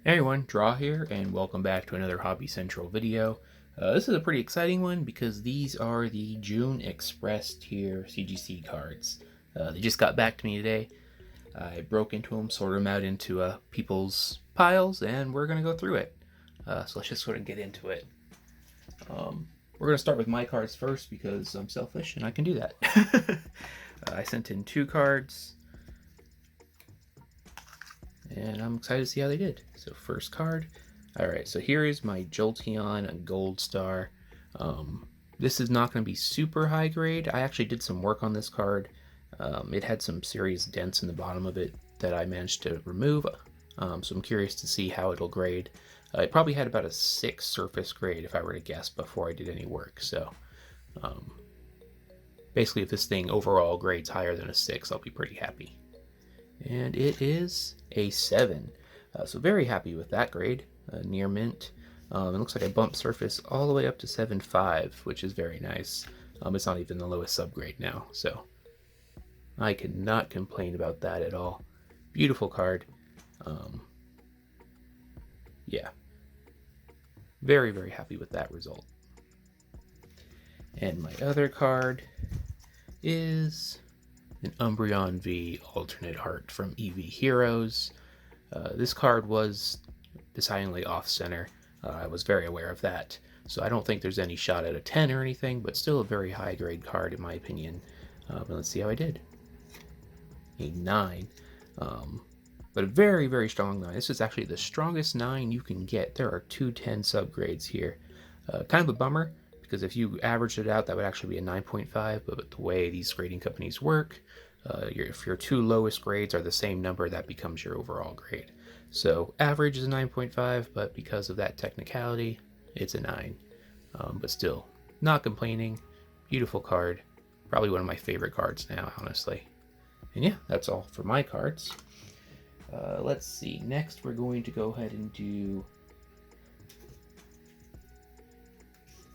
Hey everyone, Draw here, and welcome back to another Hobby Central video. This is a pretty exciting one because these are the June Express tier CGC cards. They just got back to me today. I broke into them, sorted them out into people's piles, and we're going to go through it. So let's just sort of get into it. We're going to start with my cards first because I'm selfish and I can do that. I sent in 2 cards. And I'm excited to see how they did. So first card. Alright, so here is my Jolteon Gold Star. This is not going to be super high grade. I actually did some work on this card. It had some serious dents in the bottom of it that I managed to remove. So I'm curious to see how it'll grade. It probably had about a 6 surface grade if I were to guess before I did any work. So basically if this thing overall grades higher than a 6, I'll be pretty happy. And it is a 7. So very happy with that grade, near mint. It looks like I bumped surface all the way up to 7.5, which is very nice. It's not even the lowest subgrade now, so I cannot complain about that at all. Beautiful card. Yeah, very, very happy with that result. And my other card is an Umbreon V alternate art from EV Heroes. This card was decidedly off-center. I was very aware of that, so I don't think there's any shot at a 10 or anything, but still a very high-grade card in my opinion. But let's see how I did. A 9. But a very, very strong 9. This is actually the strongest 9 you can get. There are 2 10 subgrades here. Kind of a bummer, because if you averaged it out, that would actually be a 9.5, but the way these grading companies work, if your 2 lowest grades are the same number, that becomes your overall grade. So average is a 9.5, but because of that technicality, it's a 9. But still, not complaining. Beautiful card. Probably one of my favorite cards now, honestly. And yeah, that's all for my cards. Let's see. Next, we're going to go ahead and do...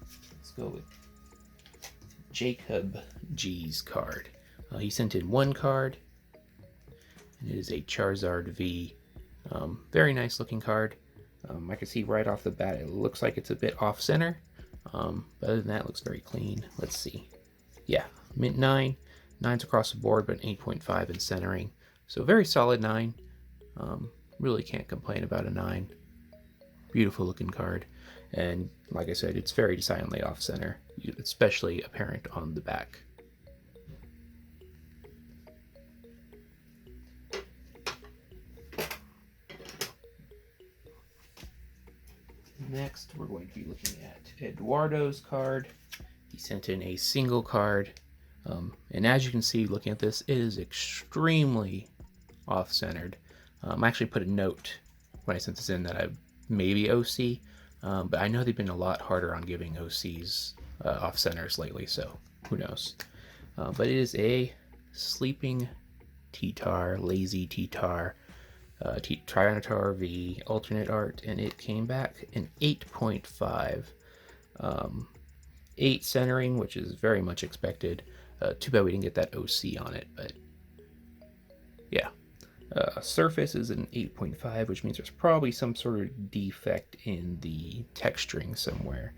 Let's go with Jacob G's card. He sent in 1 card, and it is a Charizard V. Very nice looking card. I can see right off the bat it looks like it's a bit off center, but other than that it looks very clean. Let's see. Yeah, mint 9. 9's across the board, but 8.5 in centering. So very solid 9. Really can't complain about a 9. Beautiful looking card. And like I said, it's very silently off center, especially apparent on the back. Next, we're going to be looking at Eduardo's card. He sent in a single card. And as you can see, looking at this, it is extremely off-centered. I actually put a note when I sent this in that I maybe OC, but I know they've been a lot harder on giving OCs off-centers lately, so who knows. But it is a Sleeping T-Tar, Lazy T-Tar, Tyranitar V alternate art, and it came back an 8.5. 8 centering, which is very much expected. Too bad we didn't get that OC on it, but yeah. Surface is an 8.5, which means there's probably some sort of defect in the texturing somewhere.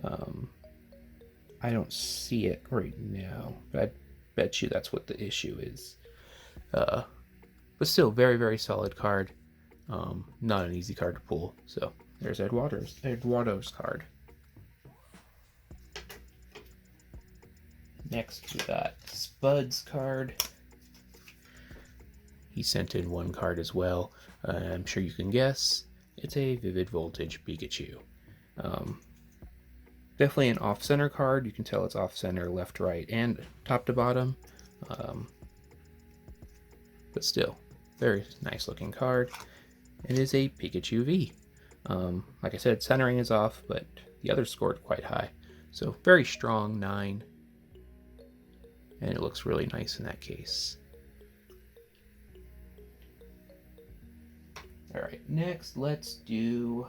I don't see it right now, but I bet you that's what the issue is. But still, very, very solid card. Not an easy card to pull. So there's Eduardo's card. Next, we got Spuds card. He sent in 1 card as well. I'm sure you can guess. It's a Vivid Voltage Pikachu. Definitely an off-center card. You can tell it's off-center, left, right, and top to bottom. But still, very nice looking card. It is a Pikachu V. Like I said, centering is off, but the others scored quite high. So very strong 9. And it looks really nice in that case. Alright, next let's do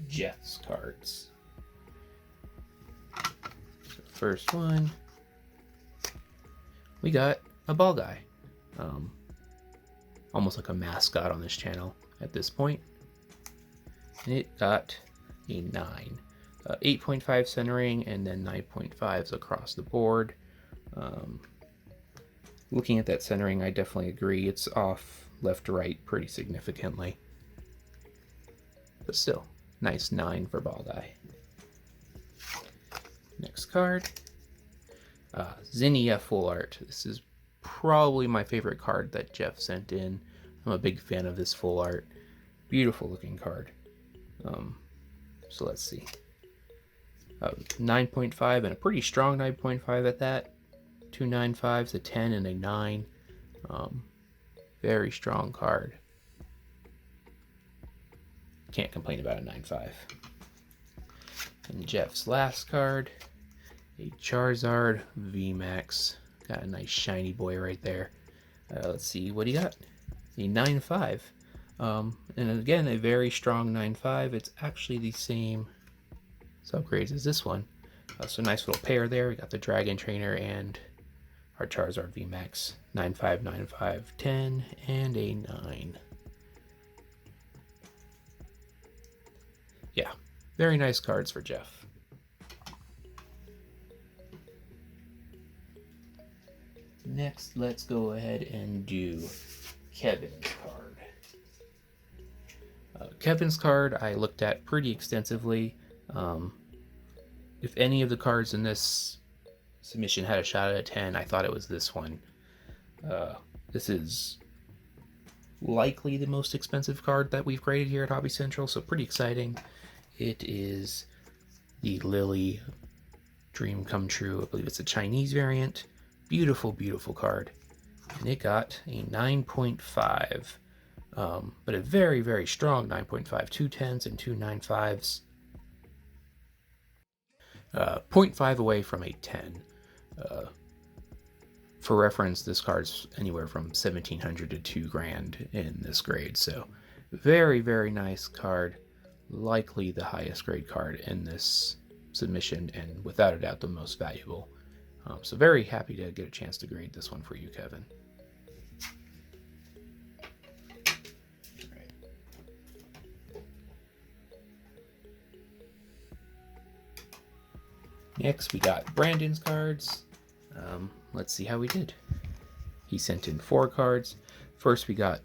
Jeff's cards. So first one we got a ball guy. Almost like a mascot on this channel at this point. And it got a 9. 8.5 centering and then 9.5s across the board. Looking at that centering, I definitely agree. It's off left to right pretty significantly. But still, nice 9 for ball guy. Next card. Zinnia Full Art. This is probably my favorite card that Jeff sent in. I'm a big fan of this full art. Beautiful looking card. So let's see. 9.5 and a pretty strong 9.5 at that. 2 9.5s, a 10 and a 9. Very strong card. Can't complain about a 9.5. And Jeff's last card, a Charizard VMAX. Got a nice shiny boy right there. Let's see what he got. A 9.5. And again, a very strong 9.5. It's actually the same upgrades as this one. So nice little pair there. We got the Dragon Trainer and our Charizard VMAX. 9.5, 9.5, 10, and a 9. Yeah, very nice cards for Jeff. Next, let's go ahead and do Kevin's card. Kevin's card I looked at pretty extensively. If any of the cards in this submission had a shot at a 10, I thought it was this one. This is likely the most expensive card that we've graded here at Hobby Central, so pretty exciting. It is the Lily Dream Come True. I believe it's a Chinese variant. Beautiful, beautiful card. And it got a 9.5, but a very, very strong 9.5. 2 10s and 2 9.5s. 0.5 away from a 10. For reference, this card's anywhere from 1,700 to 2 grand in this grade. So very, very nice card. Likely the highest grade card in this submission, and without a doubt the most valuable. So very happy to get a chance to grade this one for you, Kevin. Next, we got Brandon's cards. Let's see how we did. He sent in 4 cards. First, we got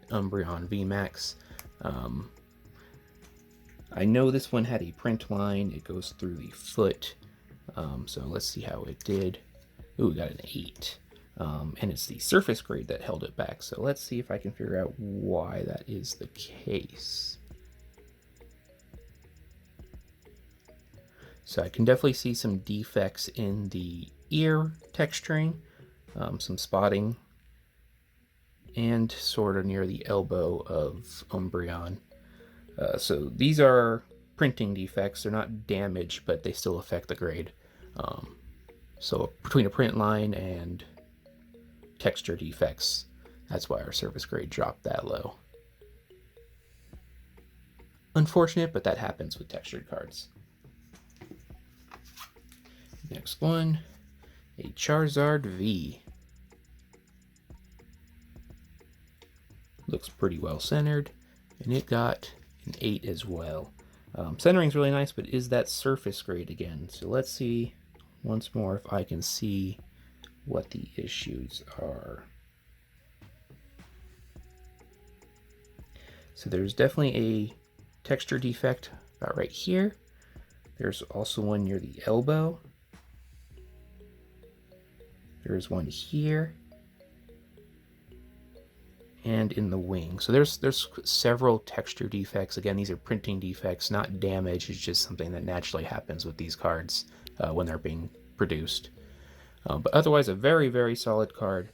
Umbreon VMAX. I know this one had a print line. It goes through the foot. So let's see how it did. Ooh, we got an 8. And it's the surface grade that held it back. So let's see if I can figure out why that is the case. So I can definitely see some defects in the ear texturing, some spotting, and sort of near the elbow of Umbreon. So these are printing defects. They're not damage, but they still affect the grade. So between a print line and texture defects, that's why our surface grade dropped that low. Unfortunate, but that happens with textured cards. Next one, a Charizard V. Looks pretty well centered, and it got an 8 as well. Centering's really nice, but is that surface grade again? So let's see once more if I can see what the issues are. So there's definitely a texture defect about right here. There's also one near the elbow. There's one here. And in the wing. So there's several texture defects. Again, these are printing defects, not damage. It's just something that naturally happens with these cards when they're being produced. But otherwise, a very, very solid card,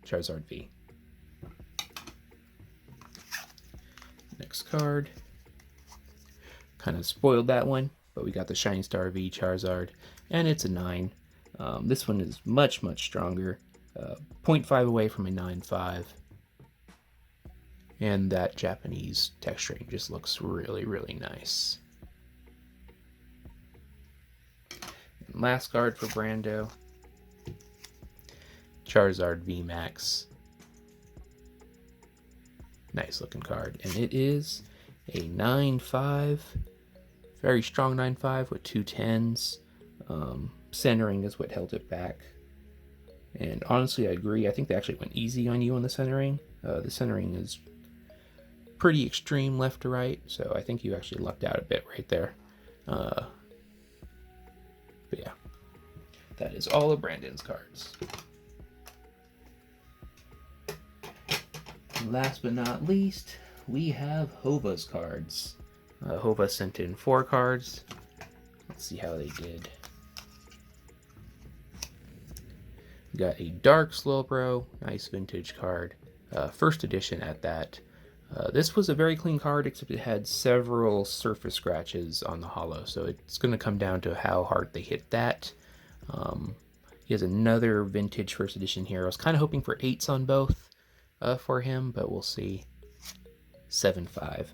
Charizard V. Next card. Kind of spoiled that one, but we got the Shine Star V Charizard, and it's a 9. This one is much, much stronger. 0.5 away from a 9.5. And that Japanese texturing just looks really, really nice. And last card for Brando. Charizard VMAX. Nice looking card. And it is a 9.5. Very strong 9.5 with 2 10s. Centering is what held it back. And honestly, I agree. I think they actually went easy on you on the centering. The centering is pretty extreme left to right, so I think you actually lucked out a bit right there. But yeah, that is all of Brandon's cards. Last but not least, we have Hova's cards. Hova sent in 4 cards. Let's see how they did. We got a Dark Slowbro, nice vintage card. First edition at that. This was a very clean card, except it had several surface scratches on the holo, so it's going to come down to how hard they hit that. He has another vintage first edition here. I was kind of hoping for 8s on both for him, but we'll see. 7.5.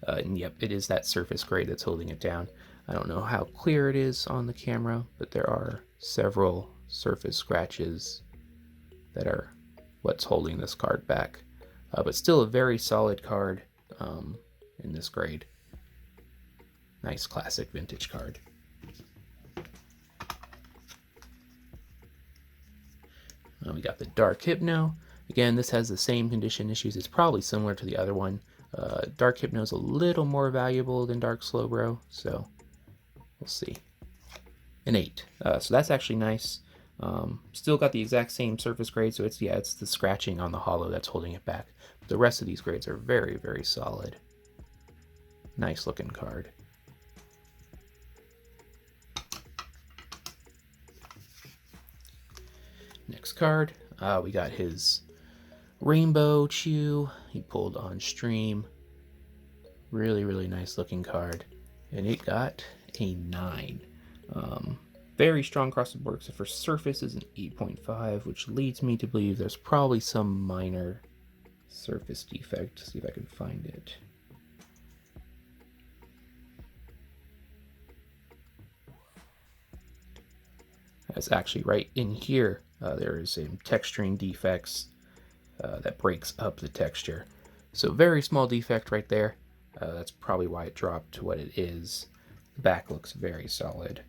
And yep, it is that surface grade that's holding it down. I don't know how clear it is on the camera, but there are several surface scratches that are what's holding this card back. But still a very solid card in this grade. Nice classic vintage card. We got the Dark Hypno. Again, this has the same condition issues. It's probably similar to the other one. Dark Hypno is a little more valuable than Dark Slowbro, so we'll see. An 8. So that's actually nice. Still got the exact same surface grade, so it's the scratching on the holo that's holding it back. The rest of these grades are very, very solid. Nice looking card. Next card, we got his Rainbow Chew. He pulled on stream. Really, really nice looking card. And it got a 9. Very strong across the board, except for surface is an 8.5, which leads me to believe there's probably some minor surface defect. See if I can find it. That's actually right in here. There is some texturing defects that breaks up the texture. So very small defect right there. That's probably why it dropped to what it is. The back looks very solid.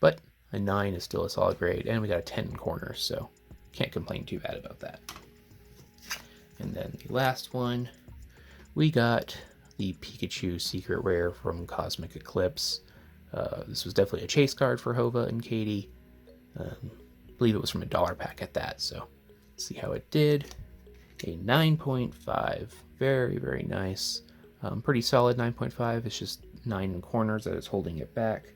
But a 9 is still a solid grade, and we got a 10 in corners, so can't complain too bad about that. And then the last one, we got the Pikachu Secret Rare from Cosmic Eclipse. This was definitely a chase card for Hova and Katie. I believe it was from a $1 pack at that, so let's see how it did. A 9.5, very, very nice. Pretty solid 9.5, it's just 9 in corners that is holding it back.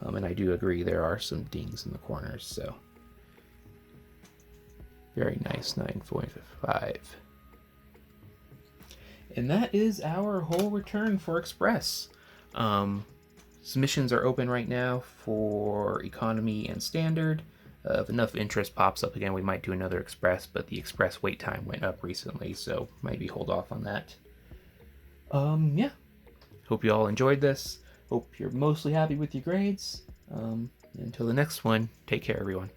And I do agree there are some dings in the corners, so very nice 9.5. And that is our whole return for Express. Submissions are open right now for Economy and Standard. If enough interest pops up again, we might do another Express, but the Express wait time went up recently, so maybe hold off on that. Yeah. Hope you all enjoyed this. Hope you're mostly happy with your grades. Until the next one, take care, everyone.